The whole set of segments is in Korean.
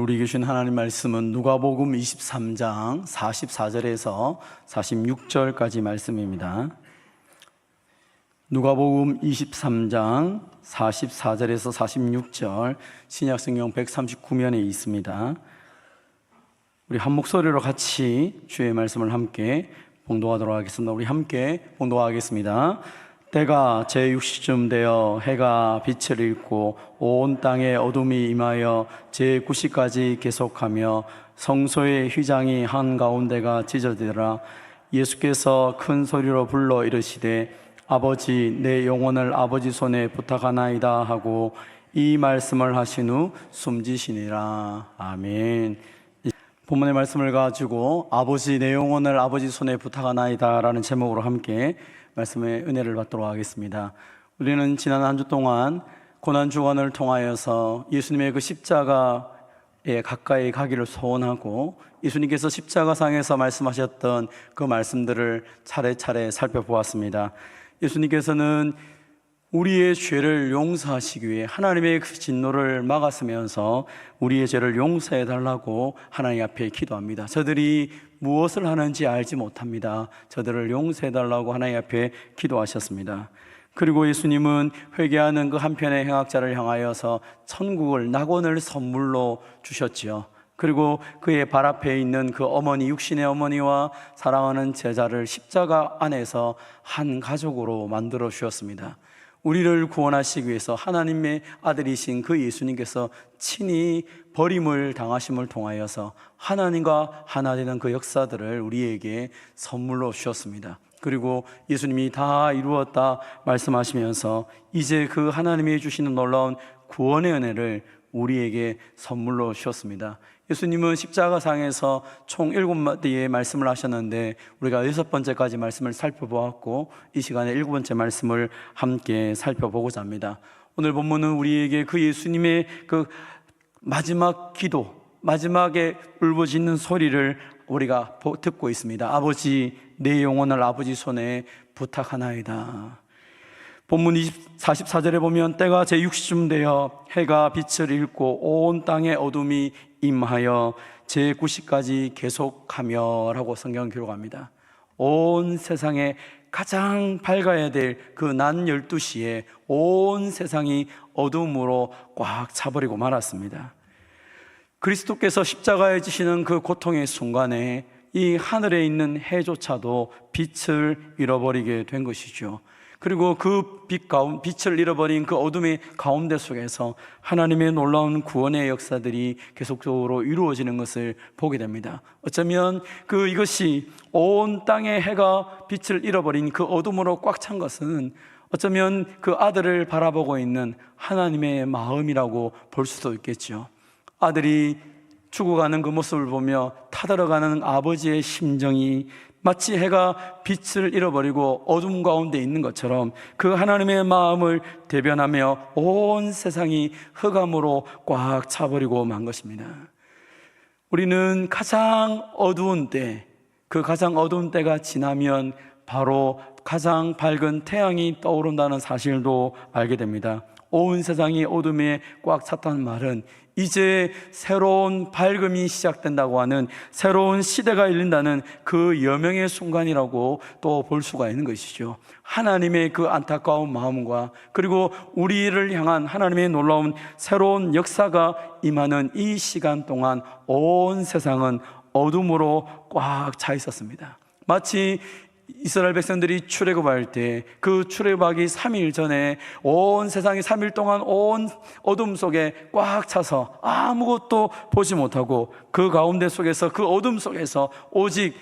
우리 주신 하나님 말씀은 누가복음 23장 44절에서 46절까지 말씀입니다. 누가복음 23장 44절에서 46절 신약성경 139면에 있습니다. 우리 한 목소리로 같이 주의 말씀을 함께 봉독하도록 하겠습니다. 우리 함께 봉독하겠습니다. 때가 제6시쯤 되어 해가 빛을 잃고 온 땅에 어둠이 임하여 제9시까지 계속하며 성소의 휘장이 한가운데가 찢어지더라. 예수께서 큰 소리로 불러 이르시되 아버지, 내 영혼을 아버지 손에 부탁하나이다 하고 이 말씀을 하신 후 숨지시니라. 아멘. 본문의 말씀을 가지고 아버지, 내 영혼을 아버지 손에 부탁하나이다 라는 제목으로 함께 말씀의 은혜를 받도록 하겠습니다. 우리는 지난 한 주 동안 고난주간을 통하여서 예수님의 그 십자가에 가까이 가기를 소원하고 예수님께서 십자가상에서 말씀하셨던 그 말씀들을 차례차례 살펴보았습니다. 예수님께서는 우리의 죄를 용서하시기 위해 하나님의 그 진노를 막았으면서 우리의 죄를 용서해 달라고 하나님 앞에 기도합니다. 저들이 무엇을 하는지 알지 못합니다. 저들을 용서해 달라고 하나님 앞에 기도하셨습니다. 그리고 예수님은 회개하는 그 한편의 행악자를 향하여서 천국을 낙원을 선물로 주셨지요. 그리고 그의 발 앞에 있는 그 어머니, 육신의 어머니와 사랑하는 제자를 십자가 안에서 한 가족으로 만들어 주셨습니다. 우리를 구원하시기 위해서 하나님의 아들이신 그 예수님께서 친히 버림을 당하심을 통하여서 하나님과 하나 되는 그 역사들을 우리에게 선물로 주셨습니다. 그리고 예수님이 다 이루었다 말씀하시면서 이제 그 하나님이 주시는 놀라운 구원의 은혜를 우리에게 선물로 주셨습니다. 예수님은 십자가상에서 총 7마디의 말씀을 하셨는데 우리가 6번째까지 말씀을 살펴보았고 이 시간에 7번째 말씀을 함께 살펴보고자 합니다. 오늘 본문은 우리에게 그 예수님의 그 마지막 기도, 마지막에 울부짖는 소리를 우리가 듣고 있습니다. 아버지, 내 영혼을 아버지 손에 부탁하나이다. 본문 44절에 보면 때가 제6시쯤 되어 해가 빛을 잃고 온 땅에 어둠이 임하여 제9시까지 계속하며 라고 성경 기록합니다. 온 세상에 가장 밝아야 될 그 낮 12시에 온 세상이 어둠으로 꽉 차버리고 말았습니다. 그리스도께서 십자가에 지시는 그 고통의 순간에 이 하늘에 있는 해조차도 빛을 잃어버리게 된 것이죠. 그리고 그 빛을 잃어버린 그 어둠의 가운데 속에서 하나님의 놀라운 구원의 역사들이 계속적으로 이루어지는 것을 보게 됩니다. 어쩌면 이것이 온 땅의 해가 빛을 잃어버린 그 어둠으로 꽉 찬 것은 어쩌면 그 아들을 바라보고 있는 하나님의 마음이라고 볼 수도 있겠죠. 아들이 죽어가는 그 모습을 보며 타들어가는 아버지의 심정이 마치 해가 빛을 잃어버리고 어둠 가운데 있는 것처럼 그 하나님의 마음을 대변하며 온 세상이 흑암으로 꽉 차버리고 만 것입니다. 우리는 가장 어두운 때, 그 가장 어두운 때가 지나면 바로 가장 밝은 태양이 떠오른다는 사실도 알게 됩니다. 온 세상이 어둠에 꽉 찼다는 말은 이제 새로운 밝음이 시작된다고 하는 새로운 시대가 열린다는 그 여명의 순간이라고 또 볼 수가 있는 것이죠. 하나님의 그 안타까운 마음과 그리고 우리를 향한 하나님의 놀라운 새로운 역사가 임하는 이 시간 동안 온 세상은 어둠으로 꽉 차 있었습니다. 마치 이스라엘 백성들이 출애굽할 때 그 출애굽하기 3일 전에 온 세상이 3일 동안 온 어둠 속에 꽉 차서 아무것도 보지 못하고 그 가운데 속에서 그 어둠 속에서 오직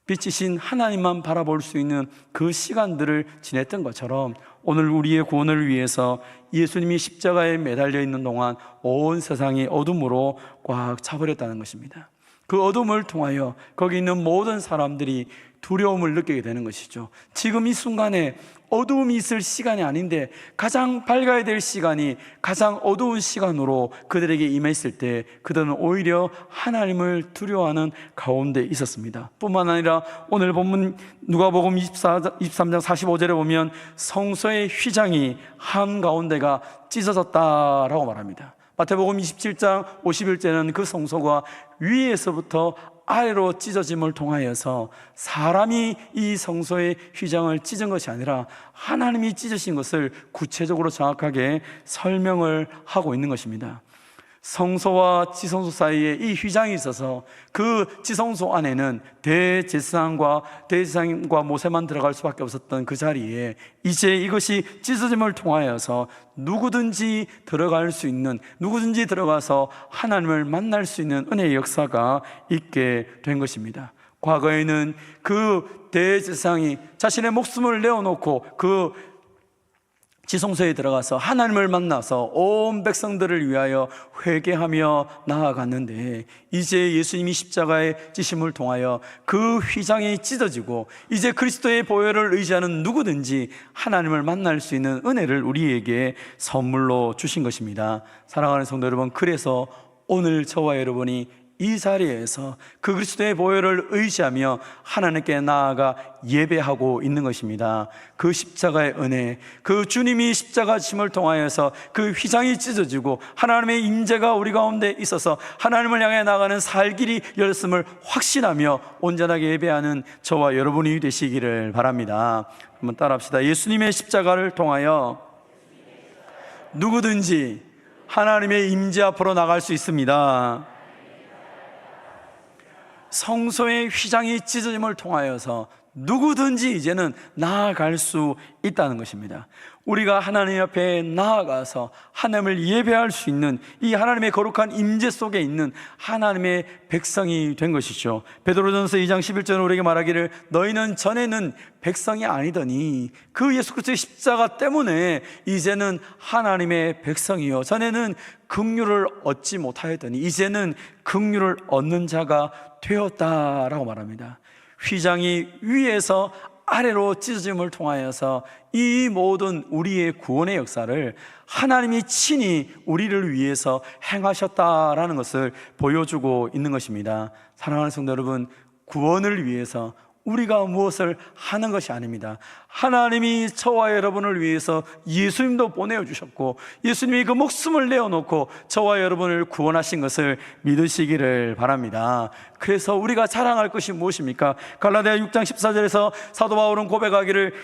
빛이신 하나님만 바라볼 수 있는 그 시간들을 지냈던 것처럼 오늘 우리의 구원을 위해서 예수님이 십자가에 매달려 있는 동안 온 세상이 어둠으로 꽉 차버렸다는 것입니다. 그 어둠을 통하여 거기 있는 모든 사람들이 두려움을 느끼게 되는 것이죠. 지금 이 순간에 어두움이 있을 시간이 아닌데 가장 밝아야 될 시간이 가장 어두운 시간으로 그들에게 임했을 때 그들은 오히려 하나님을 두려워하는 가운데 있었습니다. 뿐만 아니라 오늘 본문 누가복음 23장 45절에 보면 성소의 휘장이 한가운데가 찢어졌다라고 말합니다. 마태복음 27장 51절에는 그 성소가 위에서부터 아래로 찢어짐을 통하여서 사람이 이 성소의 휘장을 찢은 것이 아니라 하나님이 찢으신 것을 구체적으로 정확하게 설명을 하고 있는 것입니다. 성소와 지성소 사이에 이 휘장이 있어서 그 지성소 안에는 대제사장과 모세만 들어갈 수밖에 없었던 그 자리에 이제 이것이 찢어짐을 통하여서 누구든지 들어갈 수 있는, 누구든지 들어가서 하나님을 만날 수 있는 은혜의 역사가 있게 된 것입니다. 과거에는 그 대제사장이 자신의 목숨을 내어놓고 그 지성소에 들어가서 하나님을 만나서 온 백성들을 위하여 회개하며 나아갔는데, 이제 예수님이 십자가의 지심을 통하여 그 휘장이 찢어지고 이제 그리스도의 보혈을 의지하는 누구든지 하나님을 만날 수 있는 은혜를 우리에게 선물로 주신 것입니다. 사랑하는 성도 여러분, 그래서 오늘 저와 여러분이 이 자리에서 그 그리스도의 보혈을 의지하며 하나님께 나아가 예배하고 있는 것입니다. 그 십자가의 은혜, 그 주님이 십자가 짐을 통하여서 그 휘장이 찢어지고 하나님의 임재가 우리 가운데 있어서 하나님을 향해 나가는 살 길이 열렸음을 확신하며 온전하게 예배하는 저와 여러분이 되시기를 바랍니다. 한번 따라합시다. 예수님의 십자가를 통하여 누구든지 하나님의 임재 앞으로 나갈 수 있습니다. 성소의 휘장이 찢어짐을 통하여서 누구든지 이제는 나아갈 수 있다는 것입니다. 우리가 하나님 앞에 나아가서 하나님을 예배할 수 있는 이 하나님의 거룩한 임재 속에 있는 하나님의 백성이 된 것이죠. 베드로전서 2장 11절에 우리에게 말하기를 너희는 전에는 백성이 아니더니 그 예수 그리스도의 십자가 때문에 이제는 하나님의 백성이요 전에는 긍휼을 얻지 못하였더니 이제는 긍휼을 얻는 자가 되었다라고 말합니다. 휘장이 위에서 아래로 찢어짐을 통하여서 이 모든 우리의 구원의 역사를 하나님이 친히 우리를 위해서 행하셨다라는 것을 보여주고 있는 것입니다. 사랑하는 성도 여러분, 구원을 위해서 우리가 무엇을 하는 것이 아닙니다. 하나님이 저와 여러분을 위해서 예수님도 보내주셨고 예수님이 그 목숨을 내어놓고 저와 여러분을 구원하신 것을 믿으시기를 바랍니다. 그래서 우리가 자랑할 것이 무엇입니까? 갈라디아 6장 14절에서 사도 바울은 고백하기를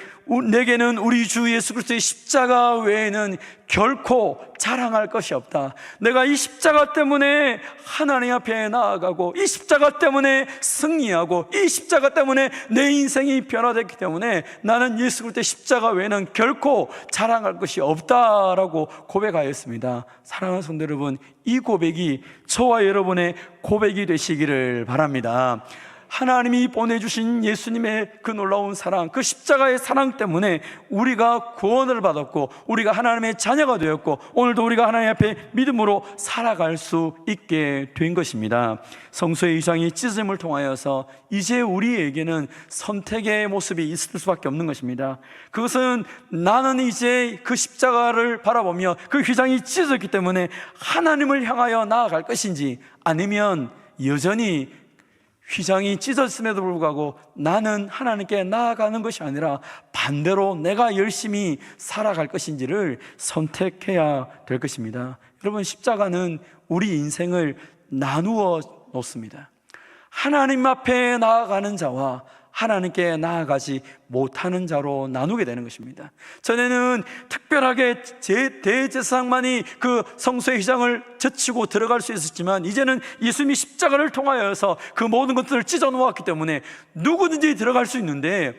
내게는 우리 주 예수 그리스도의 십자가 외에는 결코 자랑할 것이 없다. 내가 이 십자가 때문에 하나님 앞에 나아가고 이 십자가 때문에 승리하고 이 십자가 때문에 내 인생이 변화됐기 때문에 나는 예수 그리스도의 십자가 외에는 결코 자랑할 것이 없다라고 고백하였습니다. 사랑하는 성도 여러분, 이 고백이 저와 여러분의 고백이 되시기를 바랍니다. 하나님이 보내주신 예수님의 그 놀라운 사랑, 그 십자가의 사랑 때문에 우리가 구원을 받았고 우리가 하나님의 자녀가 되었고 오늘도 우리가 하나님 앞에 믿음으로 살아갈 수 있게 된 것입니다. 성소의 휘장이 찢음을 통하여서 이제 우리에게는 선택의 모습이 있을 수밖에 없는 것입니다. 그것은 나는 이제 그 십자가를 바라보며 그 휘장이 찢어졌기 때문에 하나님을 향하여 나아갈 것인지 아니면 여전히 휘장이 찢어졌음에도 불구하고 나는 하나님께 나아가는 것이 아니라 반대로 내가 열심히 살아갈 것인지를 선택해야 될 것입니다. 여러분, 십자가는 우리 인생을 나누어 놓습니다. 하나님 앞에 나아가는 자와 하나님께 나아가지 못하는 자로 나누게 되는 것입니다. 전에는 특별하게 대제사장만이 그 성소의 휘장을 젖히고 들어갈 수 있었지만 이제는 예수님이 십자가를 통하여서 그 모든 것들을 찢어 놓았기 때문에 누구든지 들어갈 수 있는데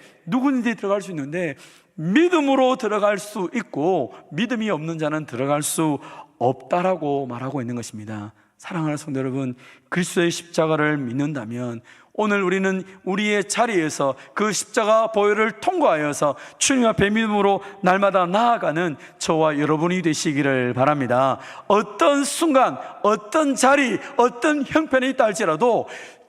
믿음으로 들어갈 수 있고 믿음이 없는 자는 들어갈 수 없다라고 말하고 있는 것입니다. 사랑하는 성도 여러분, 그리스도의 십자가를 믿는다면 오늘 우리는 우리의 자리에서 그 십자가 보혈을 통과하여서 주님 앞에 믿음으로 날마다 나아가는 저와 여러분이 되시기를 바랍니다. 어떤 순간, 어떤 자리, 어떤 형편에 있다 할지라도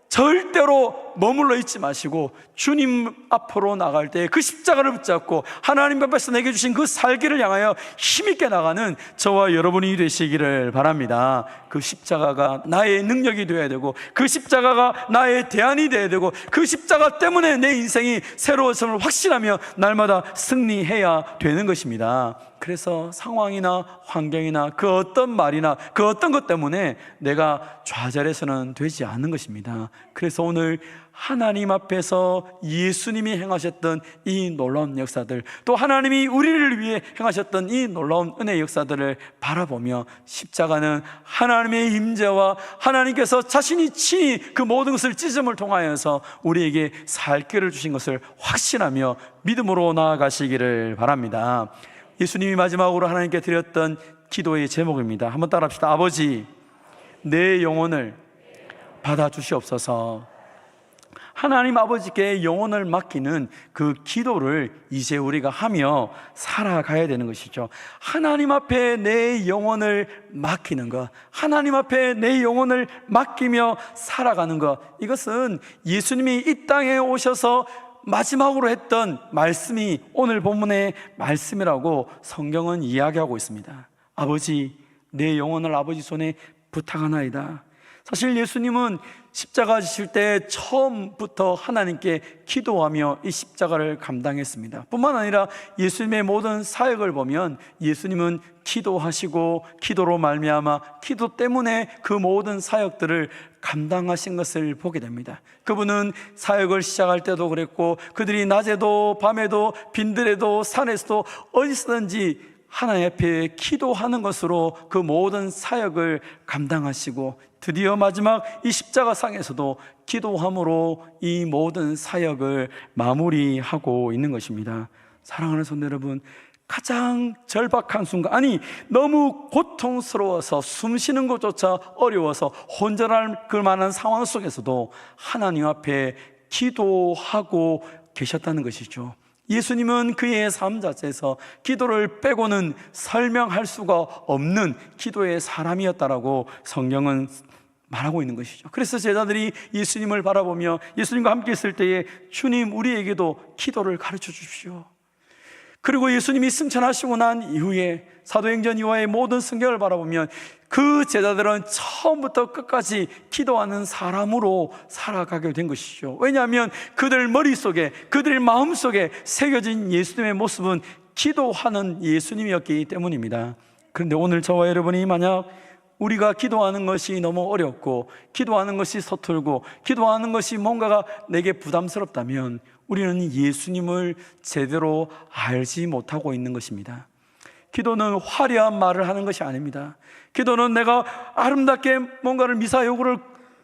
절대로 머물러 있지 마시고 주님 앞으로 나갈 때 그 십자가를 붙잡고 하나님 앞에서 내게 주신 그 살기를 향하여 힘있게 나가는 저와 여러분이 되시기를 바랍니다. 그 십자가가 나의 능력이 되어야 되고, 그 십자가가 나의 대안이 되어야 되고, 그 십자가 때문에 내 인생이 새로워짐을 확신하며 날마다 승리해야 되는 것입니다. 그래서 상황이나 환경이나 그 어떤 말이나 그 어떤 것 때문에 내가 좌절해서는 되지 않는 것입니다. 그래서 오늘 하나님 앞에서 예수님이 행하셨던 이 놀라운 역사들, 또 하나님이 우리를 위해 행하셨던 이 놀라운 은혜의 역사들을 바라보며, 십자가는 하나님의 임재와 하나님께서 자신이 친히 그 모든 것을 찢음을 통하여서 우리에게 살 길을 주신 것을 확신하며 믿음으로 나아가시기를 바랍니다. 예수님이 마지막으로 하나님께 드렸던 기도의 제목입니다. 한번 따라합시다. 아버지, 내 영혼을 받아주시옵소서. 하나님 아버지께 영혼을 맡기는 그 기도를 이제 우리가 하며 살아가야 되는 것이죠. 하나님 앞에 내 영혼을 맡기는 것, 하나님 앞에 내 영혼을 맡기며 살아가는 것, 이것은 예수님이 이 땅에 오셔서 마지막으로 했던 말씀이 오늘 본문의 말씀이라고 성경은 이야기하고 있습니다. 아버지, 내 영혼을 아버지 손에 부탁하나이다. 사실 예수님은 십자가 지실 때 처음부터 하나님께 기도하며 이 십자가를 감당했습니다. 뿐만 아니라 예수님의 모든 사역을 보면 예수님은 기도하시고 기도로 말미암아 기도 때문에 그 모든 사역들을 감당하신 것을 보게 됩니다. 그분은 사역을 시작할 때도 그랬고, 그들이 낮에도 밤에도 빈들에도 산에서도 어디서든지 하나님 앞에 기도하는 것으로 그 모든 사역을 감당하시고, 드디어 마지막 이 십자가상에서도 기도함으로 이 모든 사역을 마무리하고 있는 것입니다. 사랑하는 성도 여러분, 가장 절박한 순간, 아니 너무 고통스러워서 숨쉬는 것조차 어려워서 혼절할 그 만한 상황 속에서도 하나님 앞에 기도하고 계셨다는 것이죠. 예수님은 그의 삶 자체에서 기도를 빼고는 설명할 수가 없는 기도의 사람이었다라고 성경은 말하고 있는 것이죠. 그래서 제자들이 예수님을 바라보며 예수님과 함께 있을 때에 주님, 우리에게도 기도를 가르쳐 주십시오. 그리고 예수님이 승천하시고 난 이후에 사도행전 이후의 모든 성경을 바라보면 그 제자들은 처음부터 끝까지 기도하는 사람으로 살아가게 된 것이죠. 왜냐하면 그들 머릿속에, 그들 마음속에 새겨진 예수님의 모습은 기도하는 예수님이었기 때문입니다. 그런데 오늘 저와 여러분이 만약 우리가 기도하는 것이 너무 어렵고, 기도하는 것이 서툴고, 기도하는 것이 뭔가가 내게 부담스럽다면 우리는 예수님을 제대로 알지 못하고 있는 것입니다. 기도는 화려한 말을 하는 것이 아닙니다. 기도는 내가 아름답게 뭔가를 미사여구를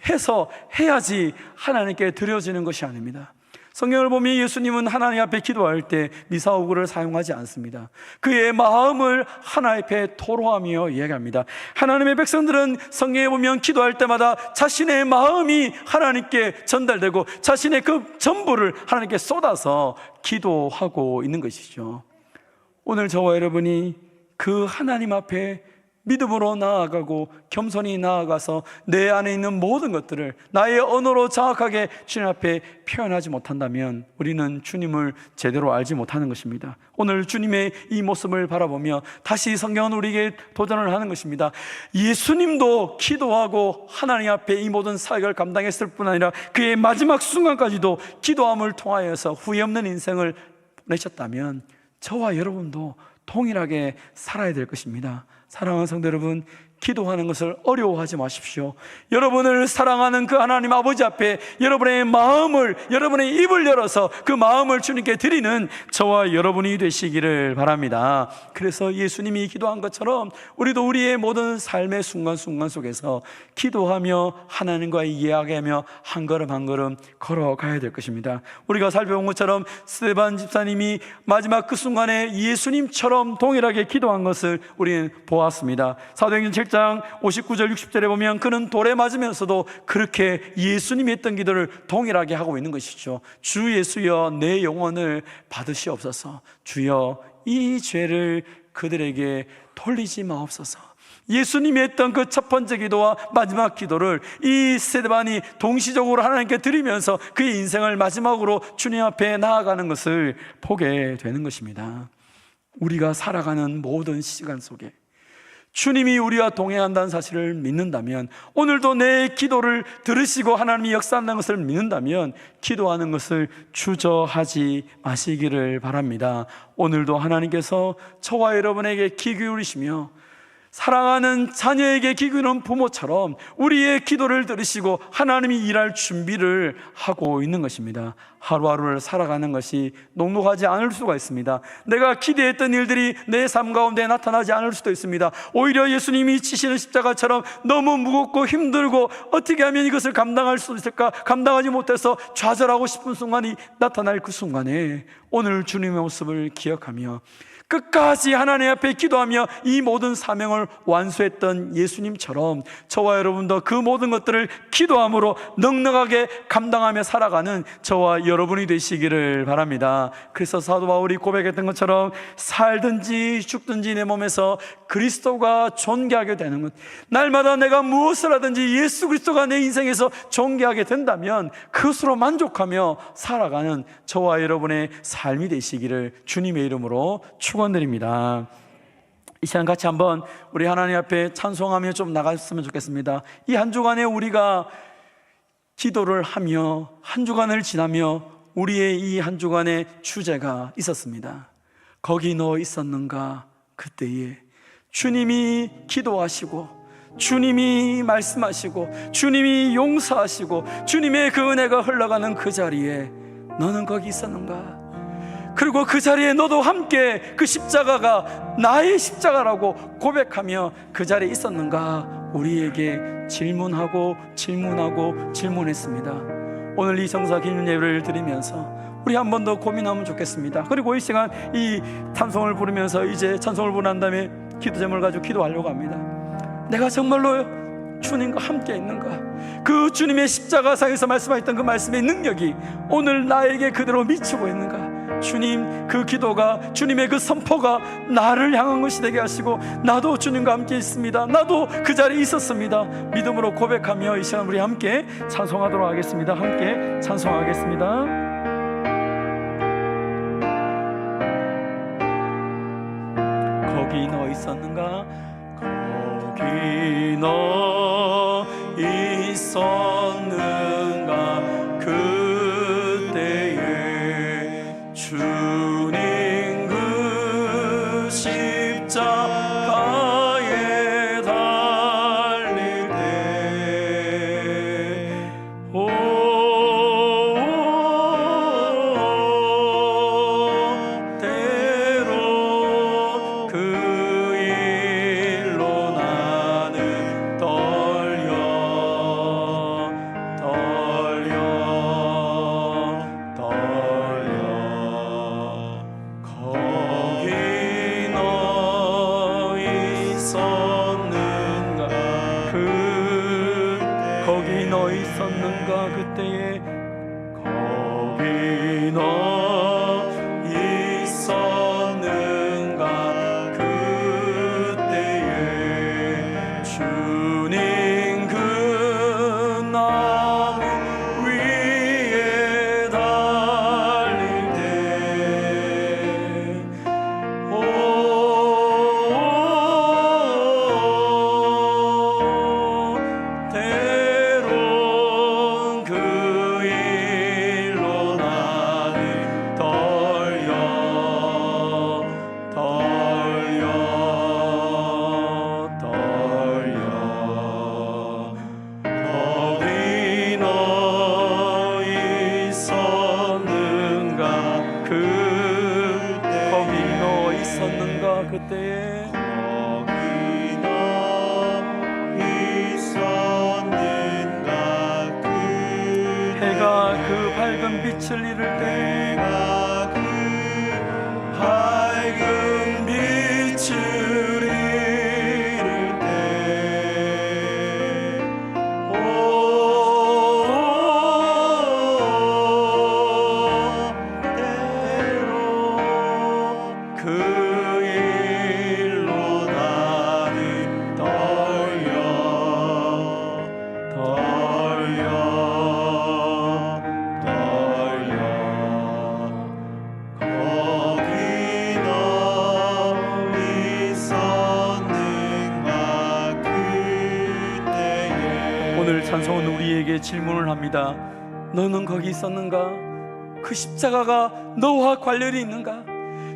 해서 해야지 하나님께 드려지는 것이 아닙니다. 성경을 보면 예수님은 하나님 앞에 기도할 때 미사오구를 사용하지 않습니다. 그의 마음을 하나님 앞에 토로하며 이야기합니다. 하나님의 백성들은 성경에 보면 기도할 때마다 자신의 마음이 하나님께 전달되고 자신의 그 전부를 하나님께 쏟아서 기도하고 있는 것이죠. 오늘 저와 여러분이 그 하나님 앞에 믿음으로 나아가고 겸손히 나아가서 내 안에 있는 모든 것들을 나의 언어로 정확하게 주님 앞에 표현하지 못한다면 우리는 주님을 제대로 알지 못하는 것입니다. 오늘 주님의 이 모습을 바라보며 다시 성경은 우리에게 도전을 하는 것입니다. 예수님도 기도하고 하나님 앞에 이 모든 사역을 감당했을 뿐 아니라 그의 마지막 순간까지도 기도함을 통하여서 후회 없는 인생을 보내셨다면 저와 여러분도 동일하게 살아야 될 것입니다. 사랑하는 성도 여러분, 기도하는 것을 어려워하지 마십시오. 여러분을 사랑하는 그 하나님 아버지 앞에 여러분의 마음을, 여러분의 입을 열어서 그 마음을 주님께 드리는 저와 여러분이 되시기를 바랍니다. 그래서 예수님이 기도한 것처럼 우리도 우리의 모든 삶의 순간순간 속에서 기도하며 하나님과 이야기하며 한 걸음 한 걸음 걸어가야 될 것입니다. 우리가 살펴본 것처럼 스데반 집사님이 마지막 그 순간에 예수님처럼 동일하게 기도한 것을 우리는 보았습니다. 사도행전 7장 59절 60절에 보면 그는 돌에 맞으면서도 그렇게 예수님이 했던 기도를 동일하게 하고 있는 것이죠. 주 예수여, 내 영혼을 받으시옵소서. 주여, 이 죄를 그들에게 돌리지 마옵소서. 예수님이 했던 그 첫 번째 기도와 마지막 기도를 이 스데반이 동시적으로 하나님께 드리면서 그의 인생을 마지막으로 주님 앞에 나아가는 것을 보게 되는 것입니다. 우리가 살아가는 모든 시간 속에 주님이 우리와 동행한다는 사실을 믿는다면, 오늘도 내 기도를 들으시고 하나님이 역사한다는 것을 믿는다면 기도하는 것을 주저하지 마시기를 바랍니다. 오늘도 하나님께서 저와 여러분에게 귀 기울이시며 사랑하는 자녀에게 귀 기울이는 부모처럼 우리의 기도를 들으시고 하나님이 일할 준비를 하고 있는 것입니다. 하루하루를 살아가는 것이 녹록하지 않을 수가 있습니다. 내가 기대했던 일들이 내 삶 가운데 나타나지 않을 수도 있습니다. 오히려 예수님이 지시는 십자가처럼 너무 무겁고 힘들고 어떻게 하면 이것을 감당할 수 있을까, 감당하지 못해서 좌절하고 싶은 순간이 나타날 그 순간에 오늘 주님의 모습을 기억하며 끝까지 하나님 앞에 기도하며 이 모든 사명을 완수했던 예수님처럼 저와 여러분도 그 모든 것들을 기도함으로 넉넉하게 감당하며 살아가는 저와 여러분이 되시기를 바랍니다. 그래서 사도 바울이 고백했던 것처럼 살든지 죽든지 내 몸에서 그리스도가 존귀하게 되는 것, 날마다 내가 무엇을 하든지 예수 그리스도가 내 인생에서 존귀하게 된다면 그것으로 만족하며 살아가는 저와 여러분의 삶이 되시기를 주님의 이름으로 축원드립니다. 이 시간 같이 한번 우리 하나님 앞에 찬송하며 좀 나갔으면 좋겠습니다. 이 한 주간에 우리가 기도를 하며 한 주간을 지나며 우리의 이 한 주간의 주제가 있었습니다. 거기 너 있었는가? 그때에 주님이 기도하시고 주님이 말씀하시고 주님이 용서하시고 주님의 그 은혜가 흘러가는 그 자리에 너는 거기 있었는가? 그리고 그 자리에 너도 함께 그 십자가가 나의 십자가라고 고백하며 그 자리에 있었는가? 우리에게 질문하고 질문했습니다. 오늘 이 성사 기념 예배를 드리면서 우리 한 번 더 고민하면 좋겠습니다. 그리고 이 시간 이 찬송을 부르면서 이제 찬송을 부른 다음에 기도 제목을 가지고 기도하려고 합니다. 내가 정말로 주님과 함께 있는가? 그 주님의 십자가상에서 말씀하셨던 그 말씀의 능력이 오늘 나에게 그대로 미치고 있는가? 주님, 그 기도가, 주님의 그 선포가 나를 향한 것이 되게 하시고 나도 주님과 함께 있습니다, 나도 그 자리에 있었습니다, 믿음으로 고백하며 이 시간 우리 함께 찬송하도록 하겠습니다. 함께 찬송하겠습니다. 거기 너 있었는가? 거기 너 있었는가? 그때에 주님 그 십자가에 달릴 때 때로 그 일로 나는 떨려 거기 너 있었는가? 거기 너 있었는가? 그때에 거기 너 있었는가? 그때에 주님 그 나무 위에 달릴 때 때론 그 일로 나는 떨려 거기 너 있었는가? 거기 너 있었는가? 그때에 해가 그 밝은 빛을 잃을 때 밝은 빛을 잃을 때 때로 그 일로 나는 찬송은 우리에게 질문을 합니다. 너는 거기 있었는가? 그 십자가가 너와 관련이 있는가?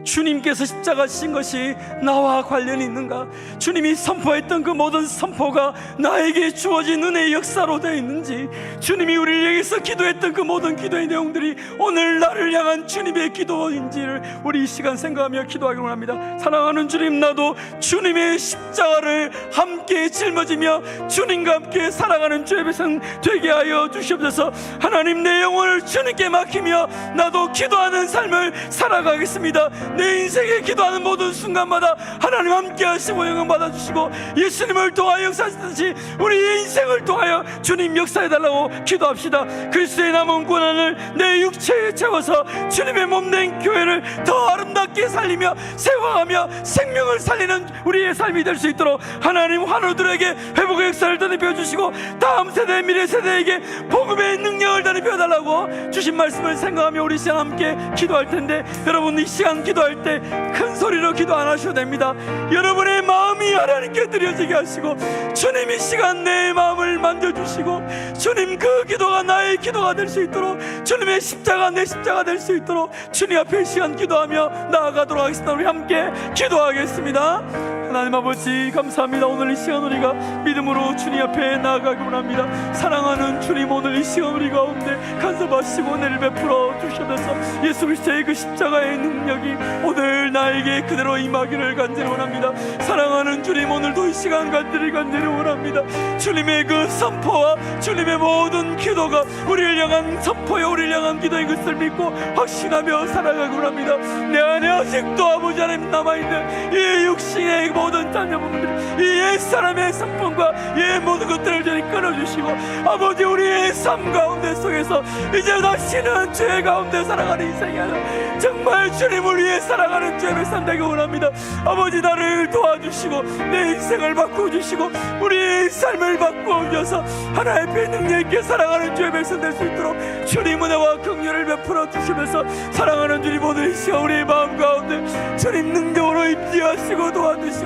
주님께서 십자가 지신 것이 나와 관련이 있는가? 주님이 선포했던 그 모든 선포가 나에게 주어진 은혜의 역사로 되어 있는지, 주님이 우리를 위해서 기도했던 그 모든 기도의 내용들이 오늘 나를 향한 주님의 기도인지를 우리 이 시간 생각하며 기도하기로 합니다. 사랑하는 주님, 나도 주님의 십자가를 함께 짊어지며 주님과 함께 살아가는 주의 백성 되게 하여 주시옵소서. 하나님, 내 영혼을 주님께 맡기며 나도 기도하는 삶을 살아가겠습니다. 내 인생에 기도하는 모든 순간마다 하나님 함께 하시고 영광 받아주시고, 예수님을 통하여 역사하시듯이 우리 인생을 통하여 주님 역사해달라고 기도합시다. 그리스도의 남은 고난을 내 육체에 채워서 주님의 몸된 교회를 더 아름답게 살리며 세워가며 생명을 살리는 우리의 삶이 될 수 있도록 하나님 환우들에게 회복의 역사를 더 입혀주시고, 다음 세대 미래 세대에게 복음의 능력을 더 입혀달라고 주신 말씀을 생각하며 우리 시간 함께 기도할 텐데, 여러분 이 시간 기도할 때 큰 소리로 기도 안 하셔도 됩니다. 여러분의 마음이 하나님께 드려지게 하시고, 주님 이 시간 내 마음을 만져주시고, 주님 그 기도가 나의 기도가 될 수 있도록, 주님의 십자가 내 십자가 될 수 있도록 주님 앞에 이 시간 기도하며 나아가도록 하겠습니다. 우리 함께 기도하겠습니다. 하나님 아버지, 감사합니다. 오늘 이 시간 우리가 믿음으로 주님 앞에 나아가기 원합니다. 사랑하는 주님, 오늘 이 시간 우리 가운데 간섭하시고 은혜를 베풀어 주셔서 예수 그리스도의 그 십자가의 능력이 오늘 나에게 그대로 임하기를 간절히 원합니다. 사랑하는 주님, 오늘도 이 시간 간절히 원합니다. 주님의 그 선포와 주님의 모든 기도가 우리를 향한 선포여 우리를 향한 기도인 것을 믿고 확신하며 살아가기 원합니다. 내 안에 아직도 아버지 하나님 남아있는 이 육신의 모든 자녀분들, 이 옛사람의 성품과 이 모든 것들을 저리 끊어주시고, 아버지 우리의 삶 가운데 속에서 이제 다시는 죄 가운데 살아가는 인생이 아니라 정말 주님을 위해 살아가는 죄의 백성 되기 원합니다. 아버지 나를 도와주시고 내 인생을 바꿔주시고 우리의 삶을 바꿔주셔서 하나의 배 능력 있게 살아가는 주의 백성 될 수 있도록 주님 은혜와 긍휼을 베풀어 주시면서, 사랑하는 주님 오늘 이 시간 우리의 마음 가운데 주님 능력으로 임재하시고 도와주시고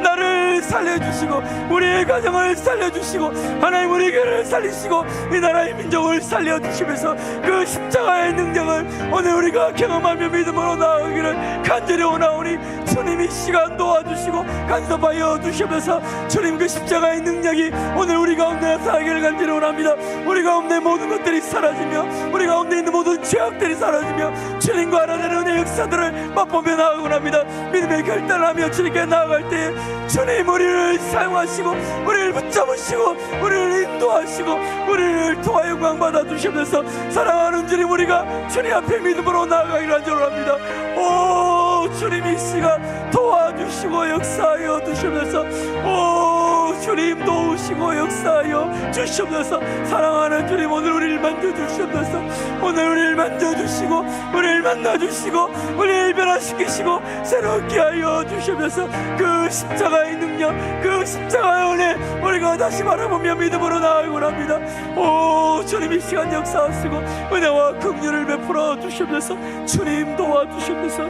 나를 살려주시고 우리의 가정을 살려주시고 하나님 우리 교회를 살리시고 이 나라의 민족을 살려주시면서 그 십자가의 능력을 오늘 우리가 경험하며 믿음으로 나아가기를 간절히 원하오니, 주님 이 시간 도와주시고 간섭하여 주시면서 주님 그 십자가의 능력이 오늘 우리 가운데 나타나기를 간절히 원합니다. 우리 가운데 모든 것들이 사라지며 우리 가운데 있는 모든 죄악들이 사라지며 주님과 하나님의 은혜 역사들을 맛보며 나아가고 합니다. 믿음의 결단하며 주님께 나아갈 때 주님 우리를 사용하시고 우리를 붙잡으시고 우리를 인도하시고 우리를 통하여 영광 받아주시면서, 사랑하는 주님 우리가 주님 앞에 믿음으로 나아가기를 간절합니다. 오 주님 이 시간 도와주시고 역사하여 주시면서, 오 주님 도우시고 역사하여 주시옵소서. 사랑하는 주님 오늘 우리를 만져주시옵소서. 오늘 우리를 만져주시고 우리를 만나주시고 우리를 변화시키시고 새롭게 하여 주시면서 그 십자가의 능력, 그 십자가의 은혜 우리가 다시 바라보며 믿음으로 나아가고 합니다. 오 주님 이 시간 역사하시고 은혜와 긍휼을 베풀어 주시옵소서. 주님 도와주시옵소서.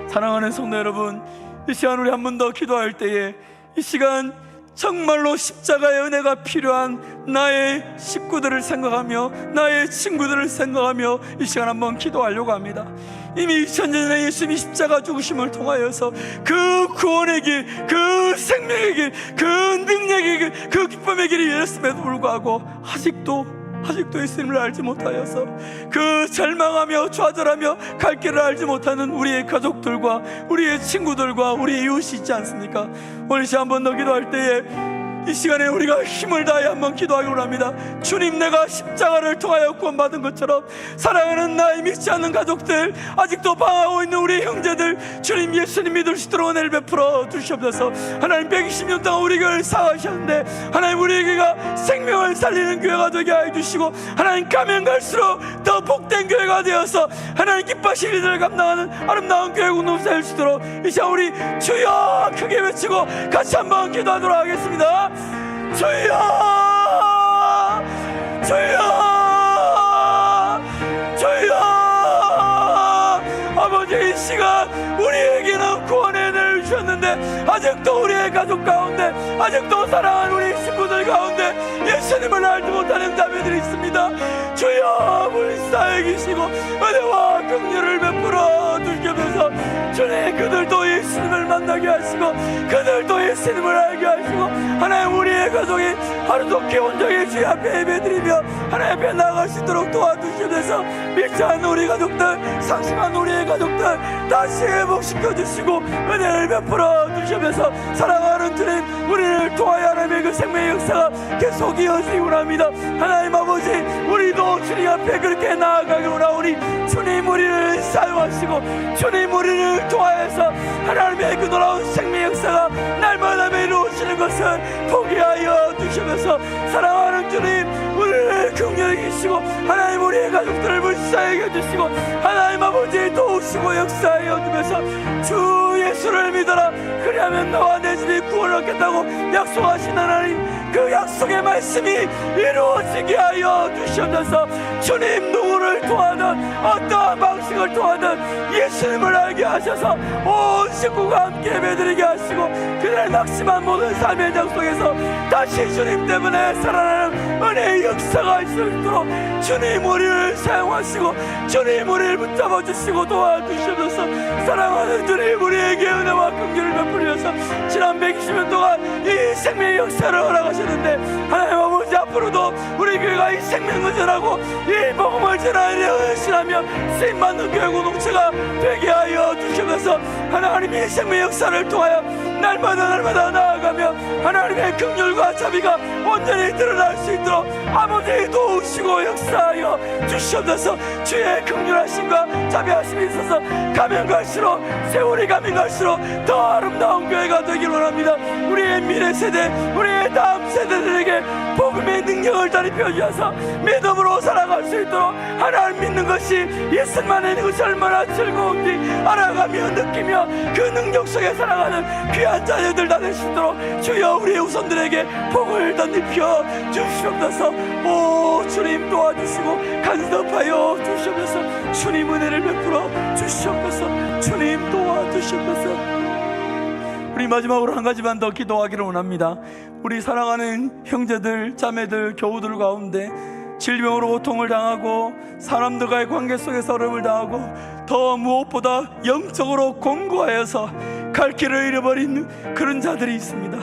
사랑하는 성도 여러분, 이 시간 우리 한 번 더 기도할 때에 이 시간 정말로 십자가의 은혜가 필요한 나의 식구들을 생각하며 나의 친구들을 생각하며 이 시간 한번 기도하려고 합니다. 이미 2000년 전에 예수님이 십자가 죽으심을 통하여서 그 구원의 길, 그 생명의 길, 그 능력의 길, 그 기쁨의 길이 열렸음에도 불구하고 아직도 예수님을 알지 못하여서 그 절망하며 좌절하며 갈 길을 알지 못하는 우리의 가족들과 우리의 친구들과 우리의 이웃이 있지 않습니까? 오늘 시 한 번 더 기도할 때에 이 시간에 우리가 힘을 다해 한번 기도하기로 합니다. 주님, 내가 십자가를 통하여 구원받은 것처럼 사랑하는 나의 믿지 않는 가족들, 아직도 방황하고 있는 우리 형제들, 주님 예수님 믿을 수 있도록 은혜를 베풀어 주시옵소서. 하나님 120년 동안 우리 교회를 사랑하셨는데 하나님 우리 교회가 생명을 살리는 교회가 되게 하여 주시고, 하나님 가면 갈수록 더 복된 교회가 되어서 하나님 기뻐하실 일들을 감당하는 아름다운 교회 공동체 될 수 있도록 이 시간 우리 주여 크게 외치고 같이 한번 기도하도록 하겠습니다. 주여, 주여, 주여. 아버지 이 시간 우리에게는 구원의 은혜를 주셨는데 아직도 우리의 가족 가운데 아직도 사랑하는 우리 친구들 가운데 예수님을 알지 못하는 자매들이 있습니다. 주여 불쌍히 계시고 은혜와 긍휼을 베풀어 주시면서 주님 그들도 예수님을 만나게 하시고 그들도 예수님을 알게 하시고 하나님 우리의 가족이 하루도 온전히 주의 앞에 예배드리며 하나님 앞에 나아갈 수 있도록 도와주시면서 믿지 않는 우리 가족들, 상심한 우리의 가족들 다시 회복시켜 주시고 은혜를 베풀어 주시면서 사랑하는 주님 우리를 통하여 하나님의 그 생명의 역사가 계속 이어지기 원합니다. 하나님 아버지 우리도 주님 앞에 그렇게 나아가기 원하오니 주님 우리를 사용하시고 주님 우리를 통하여서 하나님의 그 놀라운 생명의 역사가 날마다 이루어지는 것을 보게 하여 주시면서 사랑하는 주님 우리를 긍휼히 계시고 하나님 우리의 가족들을 불쌍히 해주시고 하나님 아버지 도우시고 역사하여 주면서 주 예수를 믿어라 그리하면 너와 내 집이 구원을 얻겠다고 약속하신 하나님 그 약속의 말씀이 이루어지게 하여 주시옵소서. 주님 누구를 통하든 어떠한 방식을 통하든 예수님을 알게 하셔서 온 식구가 함께 예배드리게 하시고 그들의 낙심한 모든 삶의 장 속에서 다시 주님 때문에 살아나는 은혜의 역사가 있을 수 있도록 주님 우리를 사용하시고 주님 우리를 붙잡아 주시고 도와주시옵소서. 사랑하는 주님 우리에게 은혜와 긍휼을 베풀려서 지난 120년 동안 이 생명의 역사를 허락하셨는데 하나님 아버지 앞으로도 우리 교회가 이 생명을 전하고 이 복음을 전하려 열심하며 쓰임받는 교회 공동체가 되게 하여 주시면서 하나님의 생명의 역사를 통하여 날마다 나아가며 하나님의 긍휼과 자비가 온전히 드러날 수 있도록 아버지 도우시고 역사하여 주시옵소서. 주의 긍휼하심과 자비하심이 있어서 가면 갈수록 세월이 가면 갈수록 더 아름다운 교회가 되기를 원합니다. 우리의 미래 세대 우리의 다음 세대들에게 복음의 능력을 다리펴 주셔서 믿음으로 살아갈 수 있도록 하나님 믿는 것이 예수만 있는 것이 얼마나 즐거운지 알아가며 느끼며 그 능력 속에 살아가는 귀한 자녀들 다 되시도록 주여 우리의 후손들에게 복을 덧입혀 주시옵소서. 오 주님 도와주시고 간섭하여 주시옵소서. 주님 은혜를 베풀어 주시옵소서. 주님 도와주시옵소서. 우리 마지막으로 한 가지만 더 기도하기를 원합니다. 우리 사랑하는 형제들, 자매들, 교우들 가운데 질병으로 고통을 당하고 사람들과의 관계 속에서 어려움을 당하고 더 무엇보다 영적으로 공고하여서 갈 길을 잃어버린 그런 자들이 있습니다.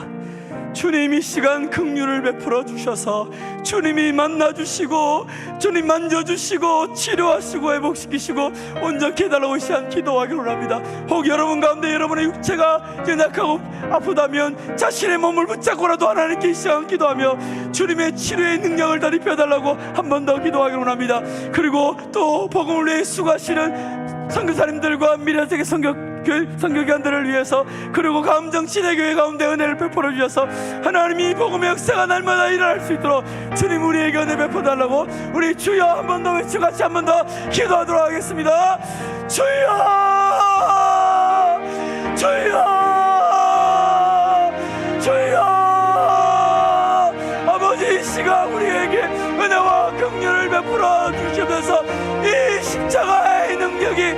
주님이 시간 긍휼을 베풀어 주셔서 주님이 만나주시고 주님 만져주시고 치료하시고 회복시키시고 온전케 해달라고 시간 기도하기를 원합니다. 혹 여러분 가운데 여러분의 육체가 연약하고 아프다면 자신의 몸을 붙잡고라도 하나님께 이 시간 기도하며 주님의 치료의 능력을 다 입혀달라고 한 번 더 기도하기를 원합니다. 그리고 또 복음을 위해 수고하시는 선교사님들과 미래세계 선교기관들을 위해서 그리고 감정치대교회 가운데 은혜를 베풀어 주셔서 하나님이 복음의 역사가 날마다 일어날 수 있도록 주님 우리에게 은혜 베풀어달라고 우리 주여 한 번 더 외쳐 같이 한 번 더 기도하도록 하겠습니다. 주여 주여 주여 아버지 이 시간 우리에게 은혜와 긍휼을 베풀어 주시면서 이 십자가의 능력이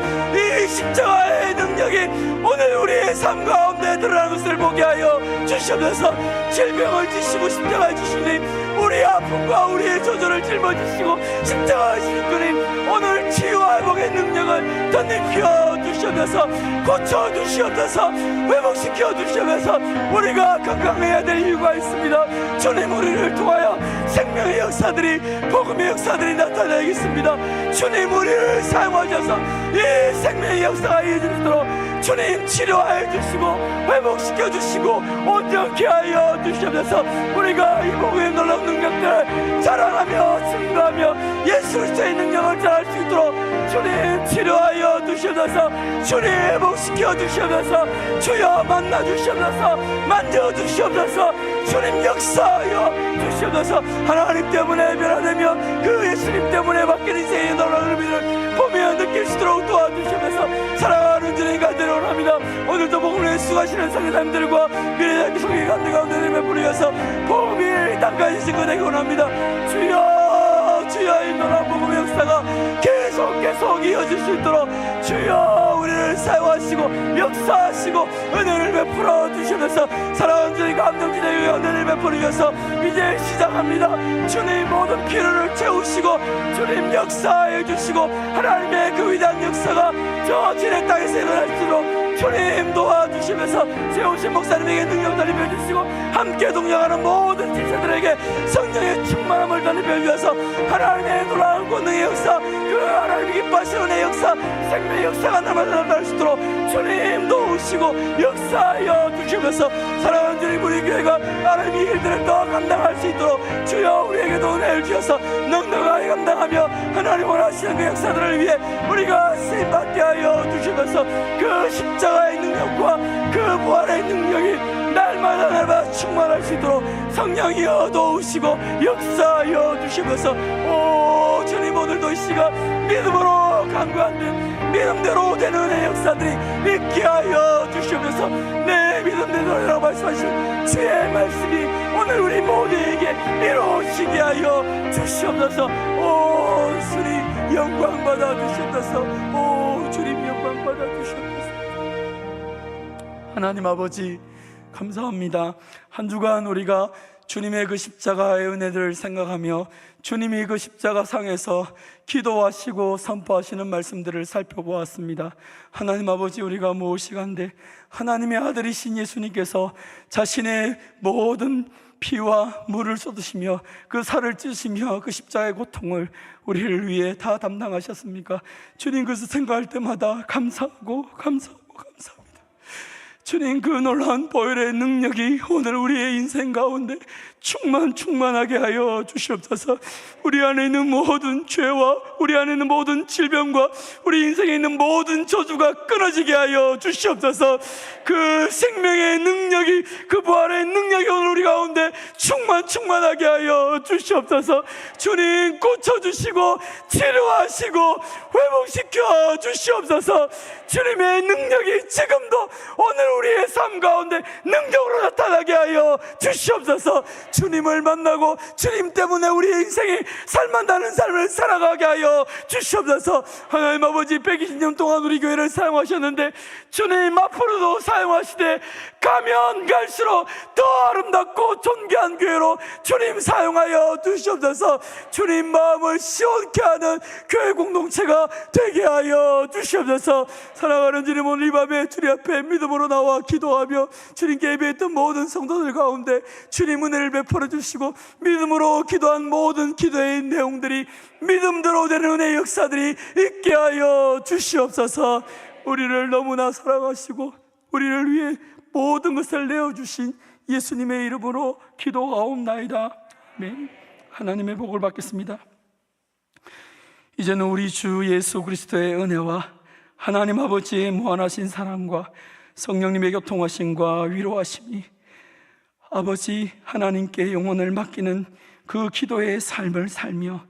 오늘 우리의 삶 가운데 드러나는 것을 보게 하여 주시면서 질병을 지시고 십자가에 주시니 우리의 아픔과 우리의 저절을 짊어지시고 십자가에 주신 주님 오늘 치유와 회복의 능력을 덧입혀 주시면서 고쳐 주시옵소서. 회복시켜 주시면서 우리가 건강해야 될 이유가 있습니다. 주님 우리를 통하여 생명의 역사들이 복음의 역사들이 나타나겠습니다. 주님 우리를 사용하셔서 이 생명의 역사가 이어지도록 주님 치료하여 주시고 회복시켜 주시고 온전케 하여 주시옵소서. 우리가 이 복음의 놀라운 능력들을 자랑하며 증거하며 예수 그리스도의 능력을 전할 수 있도록 주님 치료하여 주시옵소서. 주님 회복시켜 주시옵소서. 주여 만나 주시옵소서. 만져 주시옵소서. 주님 역사하여 주시옵소서. 하나님 때문에 변화되며 그 예수님 때문에 바뀐 인생의 놀라운 의미를 보며 느낄 수 있도록 도와주시면서 사랑하는 주님 간절히 원합니다. 오늘도 복음을 수고하시는 성도님들과 미래의 성교기관들 가운데 베풀어서 복음이 땅까지 증거되기 원합니다. 주여 주여 이 놀라운 복음의 역사가 계속 이어질 수 있도록 주여 우리를 사용하시고 역사하시고 은혜를 베풀어 주시면서 사랑하는 주님 감동진의 은혜를 베풀어 주셔서 이제 시작합니다. 주님 모든 필요를 채우시고 주님 역사해 주시고 하나님의 그 위대한 역사가 저 진의 땅에서 일어날 수 있도록 주님 도와주시면서 세우신 목사님에게 능력을 입혀주시고 함께 동행하는 모든 지체들에게 성령의 충만함을 입혀주셔서 하나님의 놀라운 권능의 역사, 그 하나님이 기뻐하시는 은혜의 역사, 생명의 역사가 날마다 나타날 수 있도록 주님 도우시고 역사하여 주시면서 사랑하는 주님 우리 교회가 하나님의 일들을 더 감당할 수 있도록 주여 우리에게도 은혜를 주셔서 넉넉하게 감당하며 하나님 원하시는 그 역사들을 위해 우리가 쓰임받게 하여 주시면서 그 십자가의 능력과 그 부활의 능력이 날마다 충만할 수 있도록 성령이여 도우시고 역사하여 주시면서 오 주님 오늘도 이 시간 믿음으로 간구하는 믿음대로 되는 은혜의 역사들이 있게 하여 주시면서 내 믿음대로라고 말씀하신 주의 말씀이 오늘 우리 모두에게 이루어지게 하여 주시옵소서. 오 주님 영광 받아 주시옵소서. 오 주님 영광 받아 주시옵소서. 하나님 아버지 감사합니다. 한 주간 우리가 주님의 그 십자가의 은혜들을 생각하며 주님이 그 십자가 상에서 기도하시고 선포하시는 말씀들을 살펴보았습니다. 하나님 아버지 우리가 무엇이간데 하나님의 아들이신 예수님께서 자신의 모든 피와 물을 쏟으시며 그 살을 찢으시며 그 십자가의 고통을 우리를 위해 다 담당하셨습니까? 주님 그것을 생각할 때마다 감사하고 주님 그 놀라운 보혈의 능력이 오늘 우리의 인생 가운데 충만하게 하여 주시옵소서. 우리 안에 있는 모든 죄와 우리 안에 있는 모든 질병과 우리 인생에 있는 모든 저주가 끊어지게 하여 주시옵소서. 그 생명의 능력이 그 부활의 능력이 오늘 우리 가운데 충만하게 하여 주시옵소서. 주님 고쳐주시고 치료하시고 회복시켜 주시옵소서. 주님의 능력이 지금도 오늘 우리의 삶 가운데 능력으로 나타나게 하여 주시옵소서. 주님을 만나고 주님 때문에 우리의 인생이 살만다는 삶을 살아가게 하여 주시옵소서. 하나님 아버지 120년 동안 우리 교회를 사용하셨는데 주님 앞으로도 사용하시되 가면 갈수록 더 아름답고 존귀한 교회로 주님 사용하여 주시옵소서. 주님 마음을 시원케 하는 교회 공동체가 되게 하여 주시옵소서. 사랑하는 주님 오늘 이 밤에 주님 앞에 믿음으로 나와 기도하며 주님께 예배했던 모든 성도들 가운데 주님 은혜를 베풀어 주시고 믿음으로 기도한 모든 기도의 내용들이 믿음대로 되는 은혜의 역사들이 있게 하여 주시옵소서. 우리를 너무나 사랑하시고 우리를 위해 모든 것을 내어주신 예수님의 이름으로 기도하옵나이다. 아멘. 하나님의 복을 받겠습니다. 이제는 우리 주 예수 그리스도의 은혜와 하나님 아버지의 무한하신 사랑과 성령님의 교통하심과 위로하심이 아버지 하나님께 영혼을 맡기는 그 기도의 삶을 살며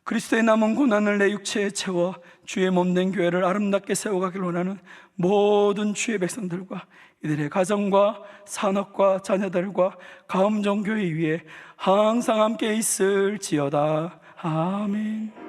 그리스도의 남은 고난을 내 육체에 채워 주의 몸된 교회를 아름답게 세워가길 원하는 모든 주의 백성들과 이들의 가정과 산업과 자녀들과 가음종교회 위에 항상 함께 있을지어다. 아멘.